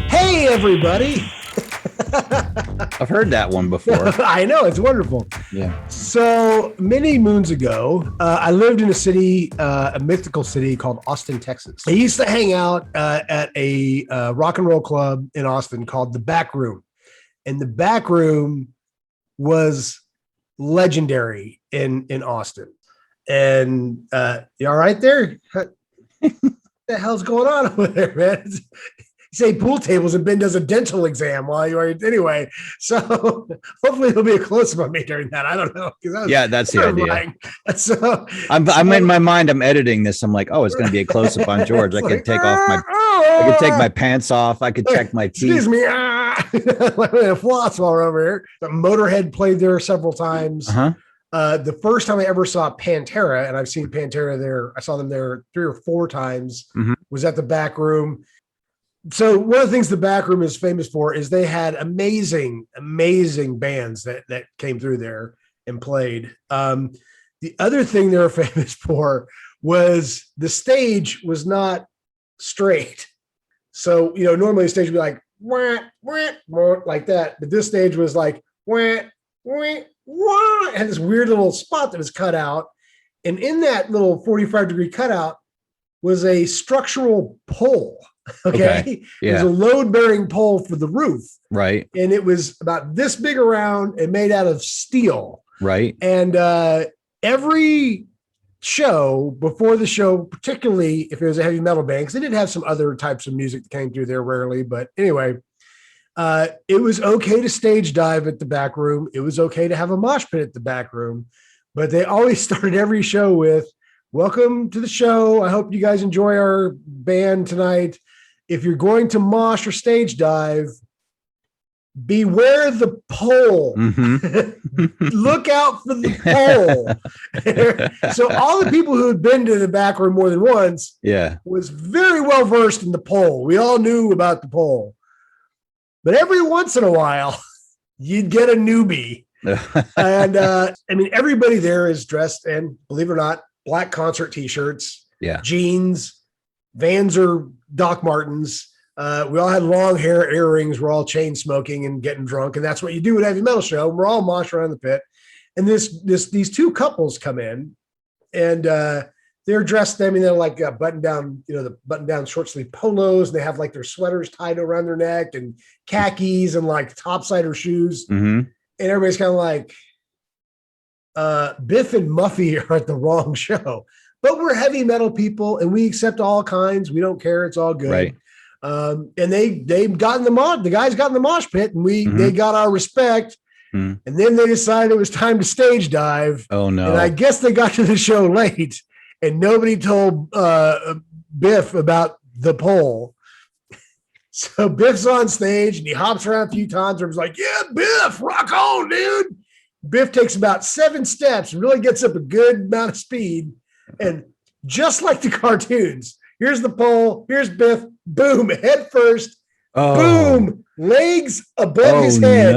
Hey, everybody. I've heard that one before. I know, it's wonderful. Yeah. So many moons ago, I lived in a city, a mythical city called Austin, Texas. I used to hang out at a rock and roll club in Austin called The Back Room. And The Back Room was legendary in Austin. And you all right there? What the hell's going on over there, man? Say pool tables and Ben does a dental exam while you are anyway. So hopefully there'll be a close up on me during that. I don't know. Yeah, that's the idea. So I'm in my mind. I'm editing this. I'm like, oh, it's going to be a close up on George. I could take my pants off. I could check my teeth. Excuse me. Floss while we're over here. The Motorhead played there several times. The first time I ever saw Pantera, and I've seen Pantera there, I saw them there 3 or 4 times, was at the Back Room. So one of the things the Back Room is famous for is they had amazing bands that came through there and played. The other thing they were famous for was the stage was not straight. So, normally the stage would be like, wah, wah, wah, like that. But this stage was like, wah, wah, wah. It had this weird little spot that was cut out. And in that little 45-degree cutout was a structural pole. Okay. Yeah. It was a load-bearing pole for the roof. Right. And it was about this big around and made out of steel. Right. And every show, before the show, particularly if it was a heavy metal band, because they did have some other types of music that came through there rarely. But anyway, it was okay to stage dive at the Back Room. It was okay to have a mosh pit at the Back Room. But they always started every show with, "Welcome to the show. I hope you guys enjoy our band tonight. If you're going to mosh or stage dive, beware the pole. Look out for the pole." So all the people who had been to the Back Room more than once was very well versed in the pole. We all knew about the pole. But every once in a while, you'd get a newbie. And everybody there is dressed in, believe it or not, black concert t-shirts, jeans, Vans or Doc Martens. We all had long hair, earrings. We're all chain smoking and getting drunk. And that's what you do at a heavy metal show. We're all mosh around the pit. And these 2 couples come in and they're dressed, they're like button down, the button down short sleeve polos. And they have like their sweaters tied around their neck and khakis and like topsider shoes. And everybody's kind of like, Biff and Muffy are at the wrong show. But we're heavy metal people and we accept all kinds. We don't care. It's all good. Right. And they've gotten the guys got in the mosh pit and they got our respect. And then they decided it was time to stage dive. Oh no. And I guess they got to the show late and nobody told Biff about the pole. So Biff's on stage and he hops around a few times and was like, "Yeah, Biff, rock on, dude." Biff takes about 7 steps and really gets up a good amount of speed. And just like the cartoons, here's the pole, here's Biff, boom, head first, boom, legs above his head,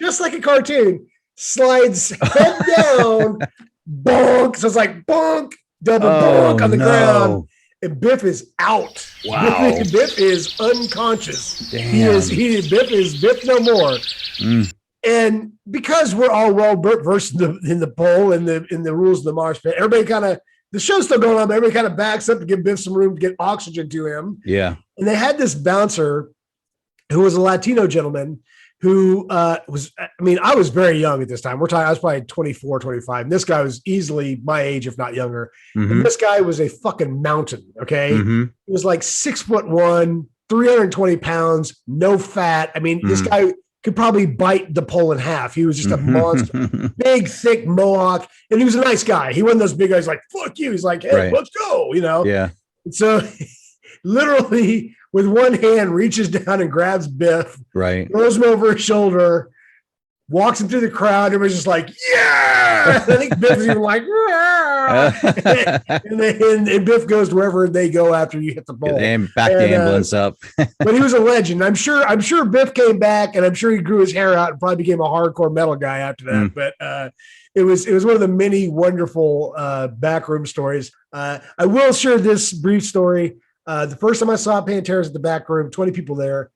just like a cartoon, slides head down, bonk. So it's like bonk, double bonk on the ground. And Biff is out. Wow. Biff is unconscious. Damn. Biff is Biff no more. And because we're all well versed in the pole and the rules of the mosh pit, everybody kind of, the show's still going on, but everybody kind of backs up to give Biff some room to get oxygen to him. Yeah. And they had this bouncer who was a Latino gentleman who I was very young at this time. I was probably 24, 25. And this guy was easily my age, if not younger. And this guy was a fucking mountain. Okay. He was like 6'1", 320 pounds, no fat. This guy could probably bite the pole in half. He was just a monster, big, thick mohawk. And he was a nice guy. He wasn't those big guys like, "Fuck you." He's like, "Hey, let's go." Yeah. And so literally with one hand reaches down and grabs Biff, throws him over his shoulder, walks him through the crowd. Everybody's just like, "Yeah." I think Biff's even like, and Biff goes wherever they go after you hit the ball. Back the ambulance up. But he was a legend. I'm sure Biff came back, and I'm sure he grew his hair out and probably became a hardcore metal guy after that. But it was one of the many wonderful backroom stories. I will share this brief story. The first time I saw Pantera's at the back room, 20 people there.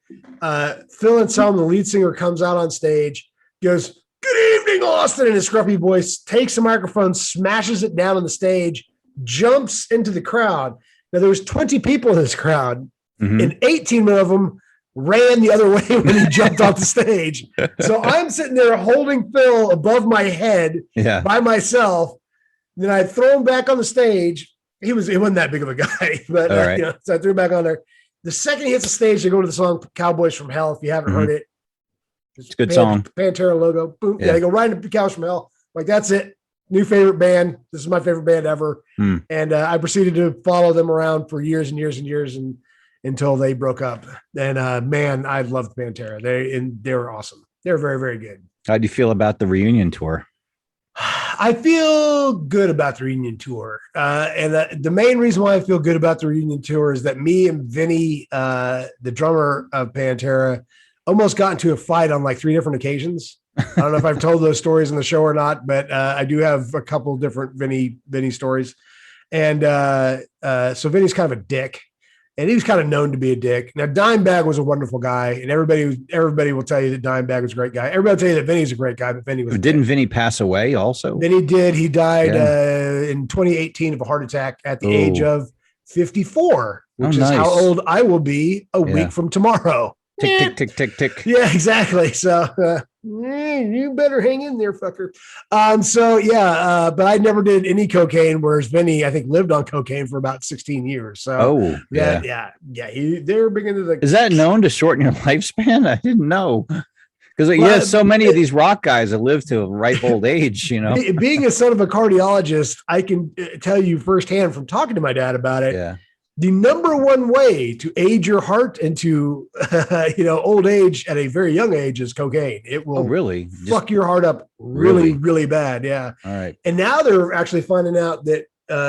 Phil Anselmo, the lead singer, comes out on stage, goes, "Good evening, Austin," in his scruffy voice, takes the microphone, smashes it down on the stage, jumps into the crowd. Now, there was 20 people in this crowd, and 18 of them ran the other way when he jumped off the stage. So I'm sitting there holding Phil above my head by myself. Then I throw him back on the stage. He wasn't that big of a guy, but so I threw him back on there. The second he hits the stage, they go to the song "Cowboys from Hell." If you haven't heard it, it's a good song. Pantera logo. Boom. Yeah, they go right into "Cowboys from Hell." Like, that's it. New favorite band. This is my favorite band ever. And I proceeded to follow them around for years and years and years, and until they broke up. And man, I loved Pantera. They were awesome. They were very, very good. How do you feel about the reunion tour? I feel good about the reunion tour. And the main reason why I feel good about the reunion tour is that me and Vinny, the drummer of Pantera, almost got into a fight on like 3 different occasions. I don't know if I've told those stories in the show or not, but I do have a couple different Vinny stories. And so Vinny's kind of a dick. And he was kind of known to be a dick. Now, Dimebag was a wonderful guy, and everybody will tell you that Dimebag was a great guy. Everybody will tell you that Vinny's a great guy, but Vinny was. Didn't Vinny pass away also? Then he did. He died in 2018 of a heart attack at the age of 54, which is how old I will be a week from tomorrow. Tick, tick, tick, tick, tick. Yeah, exactly. So you better hang in there, fucker. But I never did any cocaine, whereas Vinny, I think, lived on cocaine for about 16 years. So they're big into the. Is that known to shorten your lifespan? I didn't know. Because so many of these rock guys that live to a ripe old age, Being a son of a cardiologist, I can tell you firsthand from talking to my dad about it. Yeah. The number one way to age your heart into, old age at a very young age is cocaine. It will really fuck your heart up really, really bad. Yeah. All right. And now they're actually finding out that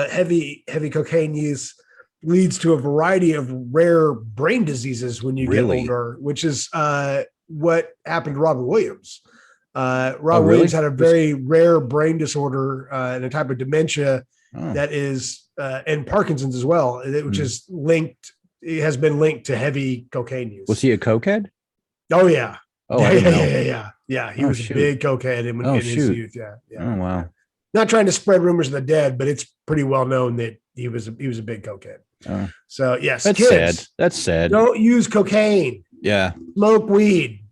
heavy cocaine use leads to a variety of rare brain diseases when you get older, which is what happened to Robin Williams. Williams had a very rare brain disorder and a type of dementia that is, and Parkinson's as well, which is linked. It has been linked to heavy cocaine use. Was he a cokehead? Oh yeah. Oh yeah. He was a big cokehead in his youth. Yeah. Oh wow. Not trying to spread rumors of the dead, but it's pretty well known that he was a big cokehead. Oh. So yes, that's kids, sad. That's sad. Don't use cocaine. Yeah. Smoke weed.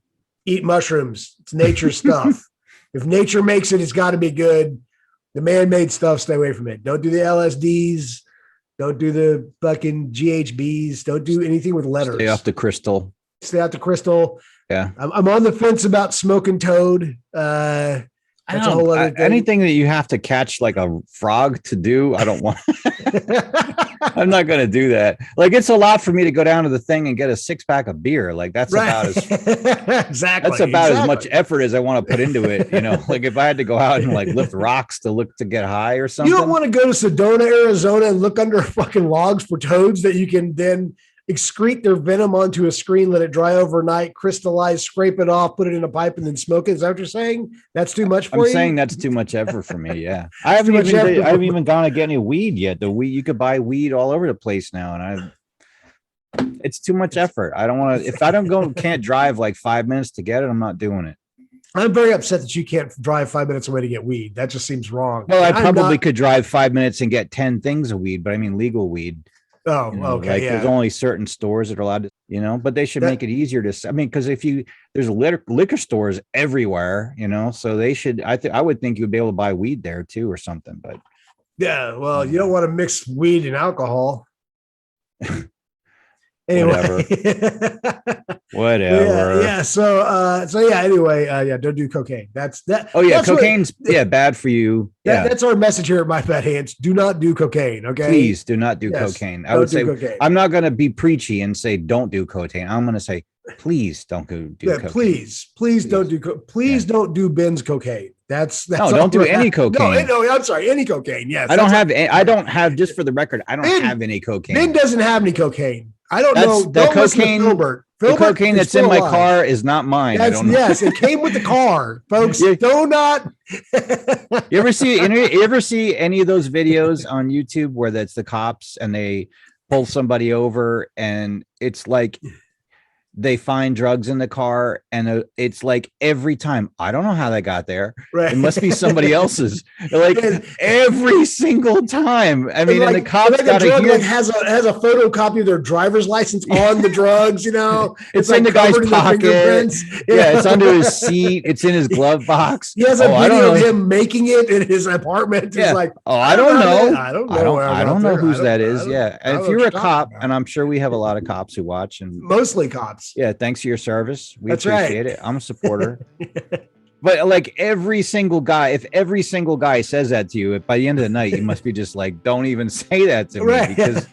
Eat mushrooms. It's nature stuff. If nature makes it, it's got to be good. The man-made stuff, stay away from it. Don't do the LSDs. Don't do the fucking GHBs. Don't do anything with letters. Stay off the crystal. Stay out the crystal. Yeah. I'm on the fence about smoking toad. That's a whole other thing. Anything that you have to catch like a frog to do, I don't want. I'm not going to do that. Like, it's a lot for me to go down to the thing and get a 6-pack of beer. Like, that's about as That's about as much effort as I want to put into it. Like if I had to go out and like lift rocks to get high or something. You don't want to go to Sedona, Arizona and look under fucking logs for toads that you can then excrete their venom onto a screen, let it dry overnight, crystallize, scrape it off, put it in a pipe, and then smoke it. Is that what you're saying? That's too much for you? I'm saying that's too much effort for me. Yeah. I haven't even gone to get any weed yet. The weed, you could buy weed all over the place now. And it's too much effort. I don't want to, if I can't drive like 5 minutes to get it, I'm not doing it. I'm very upset that you can't drive 5 minutes away to get weed. That just seems wrong. Well, I probably could drive 5 minutes and get 10 things of weed, but I mean legal weed. Oh, okay. There's only certain stores that are allowed to, but they should make it easier to, because there's liquor stores everywhere, so they should, I would think you would be able to buy weed there too or something, but. Yeah. Well, you don't want to mix weed and alcohol. Anyway. Whatever. Yeah. So anyway, don't do cocaine. That's that. Oh yeah. Cocaine's bad for you. That's our message here at My Fat Hands. Do not do cocaine. Okay. Please do not do cocaine. I would say cocaine. I'm not going to be preachy and say, don't do cocaine. I'm going to say, please don't do cocaine. Please don't do, don't do Ben's cocaine. That's no, don't do any cocaine. No, I'm sorry. Any cocaine. Yes. I don't have, just for the record, I don't have any cocaine. Ben doesn't have any cocaine. I don't know. Don't listen to Filbert. The cocaine that's in my car is not mine. I don't know. Yes, it came with the car, folks. Yeah. Do not. You ever see any of those videos on YouTube where that's the cops and they pull somebody over and it's like they find drugs in the car and it's like every time, I don't know how they got there. Right. It must be somebody else's. Like every single time. I mean, and the cops got a drug has a photocopy of their driver's license on the drugs, you know. It's in the guy's pocket. Yeah, it's under his seat. It's in his glove box. He has a video of him making it in his apartment. Yeah. It's like, I don't know. I don't know whose that is. Yeah. And if you're a cop, and I'm sure we have a lot of cops who watch, and mostly cops. Yeah, thanks for your service. We appreciate it. I'm a supporter. But like every single guy, if every single guy says that to you, by the end of the night, you must be just like, don't even say that to me because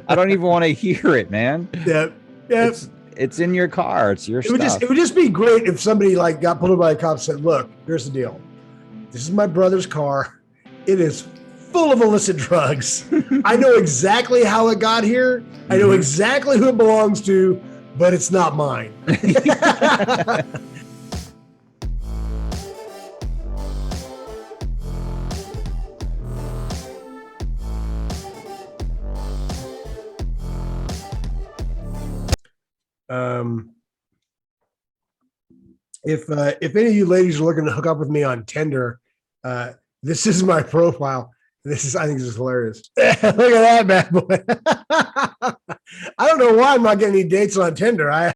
I don't even want to hear it, man. Yeah. It's in your car. It's your stuff. It would just be great if somebody like got pulled over by a cop and said, look, here's the deal. This is my brother's car. It is full of illicit drugs. I know exactly how it got here. I know exactly who it belongs to, but it's not mine. If any of you ladies are looking to hook up with me on Tinder, this is my profile. I think this is hilarious. Look at that bad boy. I don't know why I'm not getting any dates on Tinder.